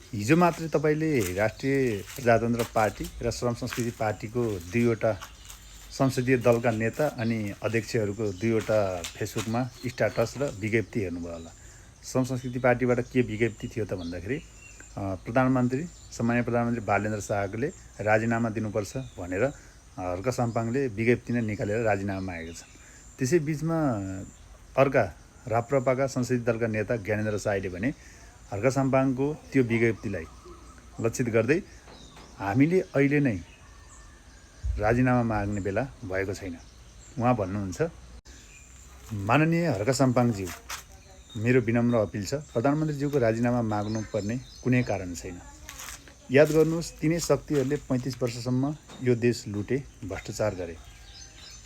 हिजो मात्रै तपाईँले राष्ट्रिय प्रजातन्त्र पार्टी र श्रम संस्कृति पार्टीको दुईवटा संसदीय दलका नेता अनि अध्यक्षहरूको दुईवटा फेसबुकमा स्ट्याटस र विज्ञप्ति हेर्नुभयो होला। श्रम संस्कृति पार्टीबाट के विज्ञप्ति थियो त भन्दाखेरि सामान्य प्रधानमन्त्री बालेन्द्र शाहले राजीनामा दिनुपर्छ भनेर हर्क साम्पाङले विज्ञप्ति नै निकालेर राजीनामा मागेका छन्। त्यसै बिचमा अर्का राप्रपाका संसदीय दलका नेता ज्ञानेन्द्र साईले भने हर्क साम्पाङको त्यो विज्ञप्तिलाई लक्षित गर्दै हामीले अहिले नै राजीनामा माग्ने बेला भएको छैन। उहाँ भन्नुहुन्छ, माननीय हर्क साम्पाङज्यू, मेरो विनम्र अपिल छ, प्रधानमन्त्रीज्यूको राजीनामा माग्नुपर्ने कुनै कारण छैन। याद गर्नुहोस्, तिनै शक्तिहरूले 35 वर्षसम्म यो देश लुटे, भ्रष्टाचार गरे।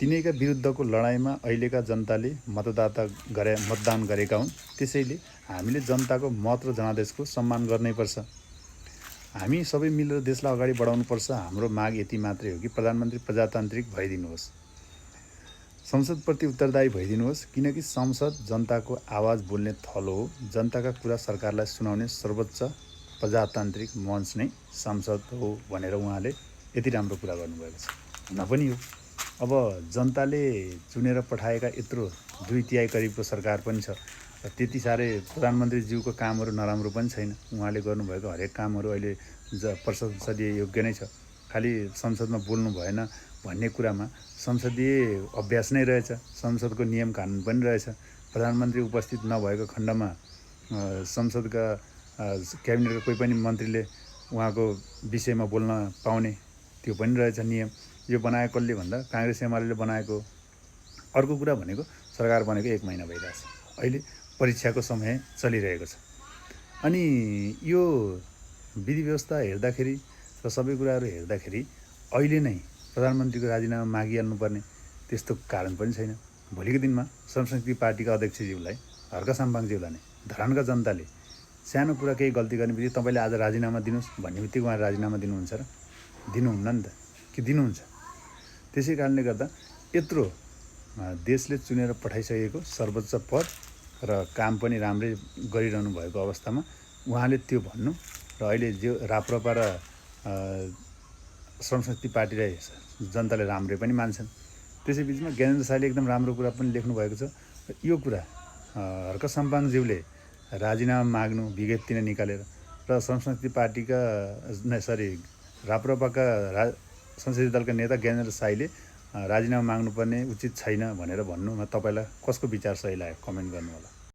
तिनैका विरुद्धको लडाइँमा अहिलेका जनताले मतदान गरेका हुन्। त्यसैले हामीले जनताको मत र जनादेशको सम्मान गर्नैपर्छ। हामी सबै मिलेर देशलाई अगाडि बढाउनुपर्छ। हाम्रो माग यति मात्रै हो कि प्रधानमन्त्री प्रजातान्त्रिक भइदिनुहोस्, संसदप्रति उत्तरदायी भइदिनुहोस्, किनकि संसद जनताको आवाज बोल्ने थलो हो। जनताका कुरा सरकारलाई सुनाउने सर्वोच्च प्रजातान्त्रिक मञ्च नै संसद हो भनेर उहाँले यति राम्रो कुरा गर्नुभएको छ। हुन पनि हो, अब जनताले चुनेर पठाएका यत्रो 2/3 करिबको सरकार पनि छ र त्यति साह्रै प्रधानमन्त्रीज्यूको कामहरू नराम्रो पनि छैन। उहाँले गर्नुभएको हरेक कामहरू अहिले प्रशंसनीय योग्य नै छ। खालि संसदमा बोल्नु भएन भन्ने कुरामा संसदीय अभ्यास नै रहेछ, संसदको नियम कानुन पनि रहेछ। प्रधानमन्त्री उपस्थित नभएको खण्डमा संसदका क्याबिनेटका कोही पनि मन्त्रीले उहाँको विषयमा बोल्न पाउने त्यो पनि रहेछ नियम। यो बनाएको कसले भन्दा काङ्ग्रेस एमाले बनाएको। अर्को कुरा भनेको सरकार बनेको 1 महिना भइरहेछ, अहिले परीक्षाको समय चलिरहेको छ। अनि यो विधि व्यवस्था हेर्दाखेरि र सबै कुराहरू हेर्दाखेरि अहिले नै प्रधानमन्त्रीको राजीनामा मागिहाल्नुपर्ने त्यस्तो कारण पनि छैन। भोलिको दिनमा श्रम संस्कृति पार्टीका अध्यक्षज्यूलाई, हर्क साम्पाङज्यूलाई नै धरानका जनताले सानो कुरा केही गल्ती गर्ने बित्तिकै तपाईँले आज राजीनामा दिनुहोस् भन्ने बित्तिकै उहाँ राजीनामा दिनुहुन्छ र? दिनुहुन्न नि त, कि दिनुहुन्छ? त्यसै कारणले गर्दा यत्रो देशले चुनेर पठाइसकेको सर्वोच्च पद र काम पनि राम्रै गरिरहनु भएको अवस्थामा उहाँले त्यो भन्नु र अहिले जो राप्रपा र श्रम संस्कृति पार्टीलाई जनताले राम्रै पनि मान्छन्। त्यसै बिचमा ज्ञानेन्द्र साईले एकदम राम्रो कुरा पनि लेख्नु भएको छ। यो कुरा हर्क साम्पाङज्यूले राजीनामा माग्नु विज्ञप्ति नै निकालेर र श्रम संस्कृति पार्टीका राप्रपाका संसदीय दलका नेता ज्ञानेन्द्र साईले राजीनामा माग्नुपर्ने उचित छैन भनेर भन्नुमा तपाईँलाई कसको विचार सही लाग्यो कमेन्ट गर्नु होला।